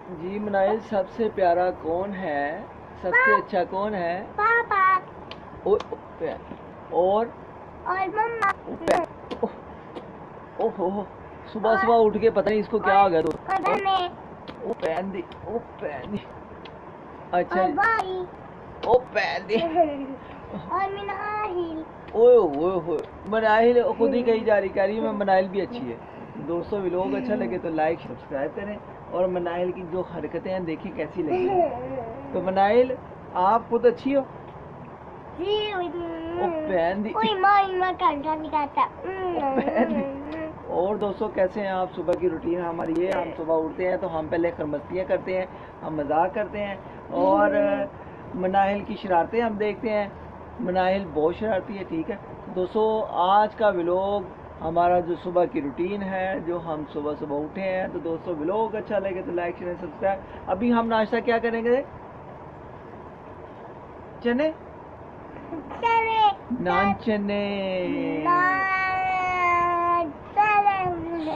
जी मनाइल, सबसे प्यारा कौन है? सबसे अच्छा कौन है? पापा और और मम्मा। ओहो, सुबह सुबह उठ के पता नहीं इसको क्या हो गया। तो और मैं ओ पहन दी, ओ पहन दी। अच्छा और भाई ओ पहन दी। और मिनाहिल। ओए ओए होए, मनाइल खुद ही कही जा रही, कह रही है मैं मनाइल भी अच्छी है। दोस्तों व्लॉग अच्छा लगे तो लाइक सब्सक्राइब करें, और मनाइल की जो हरकतें हैं देखिए कैसी लगी। तो मनाइल आप खुद अच्छी हो। जी ओ पहन दी, ओए माँ ठंडा निकालता। ओ पहन दी। और दोस्तों कैसे हैं आप? सुबह की रूटीन हमारी ये, हम सुबह उठते हैं तो हम पहले खरमस्तियाँ करते हैं, हम मजाक करते हैं, और मनाहिल की शरारतें हम देखते हैं। मनाहिल बहुत शरारती है, ठीक है। दोस्तों आज का व्लॉग हमारा जो सुबह की रूटीन है, जो हम सुबह सुबह उठे हैं, तो दोस्तों व्लॉग अच्छा लगे तो लाइक शेयर सब्सक्राइब। अभी हम नाश्ता क्या करेंगे? चने, नान चने।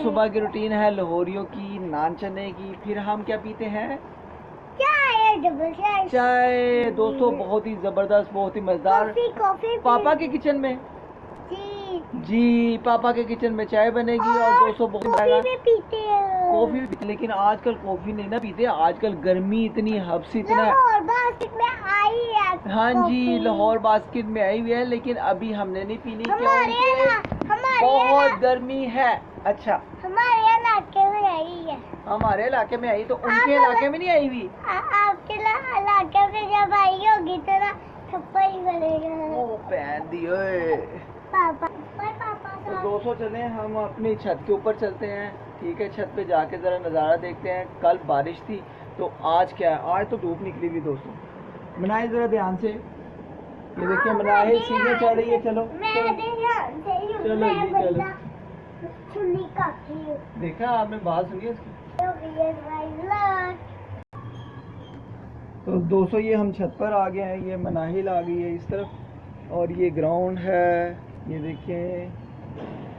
सुबह की रूटीन है लाहौरियों की, नान चने की। फिर हम क्या पीते हैं? चाय। दोस्तों बहुत ही जबरदस्त, बहुत ही मजेदार। कॉफी पापा के किचन में जी पापा के किचन में चाय बनेगी, और दोस्तों बहुत कॉफी भी पीते हैं। कॉफी भी, लेकिन आजकल कॉफी नहीं ना पीते, आजकल गर्मी इतनी हद से इतना है। लाहौर बास्केट में आई है। हाँ जी, लाहौर बास्केट में आई हुई है, लेकिन अभी हमने नहीं पीनी हमारे बहुत गर्मी है। अच्छा हमारे इलाके में आई है। हमारे इलाके में आई, तो उनके इलाके में नहीं आई हुई। आपके इलाके में जब आई होगी तो ना थप्पड़ ही पड़ेगा। ओ पहन दी ओए। पापा तो दोस्तों चलें हम अपनी छत के ऊपर चलते हैं, ठीक है। छत पे जाके ज़रा नज़ारा देखते हैं। कल बारिश थी, तो आज क्या है? आज तो धूप निकली हुई। दोस्तों मनाहिल ज़रा ध्यान से, ये देखिए मनाहिल सीधे चढ़ रही है। चलो चलो जी चलो। देखा आपने बात सुनी इसकी? तो दोस्तों ये हम छत पर आ गए हैं, ये मनाहिल आ गई है इस तरफ, और ये ग्राउंड है। ये देखिए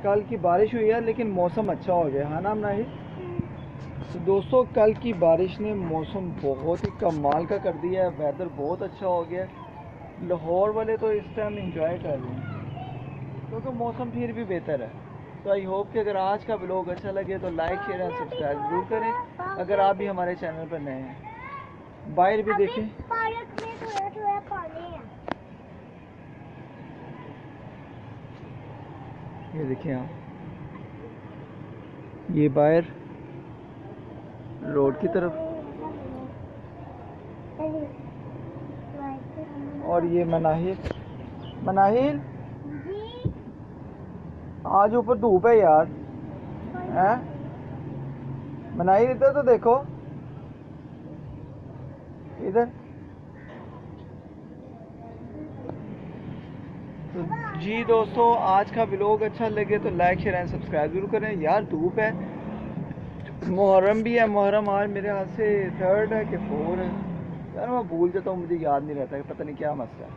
कल की बारिश हुई है, लेकिन मौसम अच्छा हो गया है ना मनाहिल? तो दोस्तों कल की बारिश ने मौसम बहुत ही कमाल का कर दिया है, वेदर बहुत अच्छा हो गया है। लाहौर वाले तो इस टाइम एंजॉय कर रहे हैं, क्योंकि मौसम फिर भी बेहतर है। तो आई होप कि अगर आज का ब्लॉग अच्छा लगे तो लाइक शेयर एंड सब्सक्राइब जरूर करें, अगर आप भी हमारे चैनल पर नए हैं। बाहर भी देखें, पार्क में थोड़ा थोड़ा पानी है। ये देखिए आप, ये बाहर रोड की तरफ, और ये मनाहिल आज ऊपर धूप है यार, हैं? मनाहिल इधर तो देखो, इधर। तो जी दोस्तों आज का व्लॉग अच्छा लगे तो लाइक शेयर एंड सब्सक्राइब जरूर करें। यार धूप है, मुहर्रम भी है। मुहर्रम आज मेरे हाथ से 3rd है कि 4 है यार, मैं भूल जाता हूँ, मुझे याद नहीं रहता, पता नहीं क्या मसला है।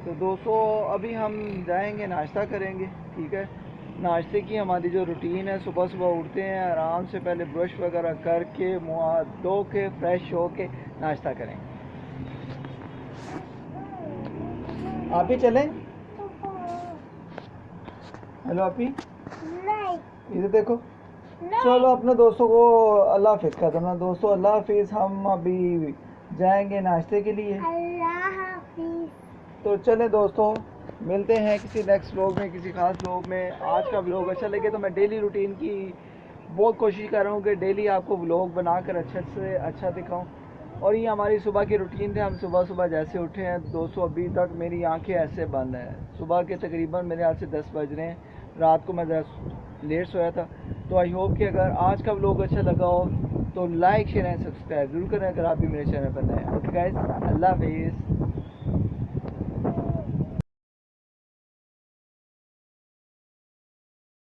तो दोस्तों अभी हम जाएंगे नाश्ता करेंगे, ठीक है। नाश्ते की हमारी जो रूटीन है, सुबह सुबह उठते हैं, आराम से पहले ब्रश वगैरह करके, मुँह हाथ धो के, फ्रेश हो के नाश्ता करेंगे। आप ही चलें? हेलो आप ही, इधर देखो। चलो अपने दोस्तों को अल्लाह हाफिज कर दो ना। दोस्तों अल्लाह हाफिज, हम अभी जाएंगे नाश्ते के लिए। अल्लाह हाफिज। तो चले दोस्तों, मिलते हैं किसी नेक्स्ट व्लॉग में, किसी खास व्लॉग में। आज का व्लॉग अच्छा लगे तो मैं डेली रूटीन की बहुत कोशिश कर रहा हूँ कि डेली आपको व्लॉग बनाकर अच्छे से अच्छा दिखाऊं। और ये हमारी सुबह की रूटीन थे, हम सुबह सुबह जैसे उठे हैं दोस्तों, अभी तक मेरी आंखें ऐसे बंद हैं। सुबह के तकरीबन मेरे हाथ से 10 बज रहे हैं, रात को मैं लेट सोया था। तो आई होप कि अगर आज का व्लॉग अच्छा लगा हो तो लाइक शेयर एंड सब्सक्राइब जरूर करें, अगर आप भी मेरे चैनल पर नए हैं। ओके गाइस, अल्लाह हाफिज़।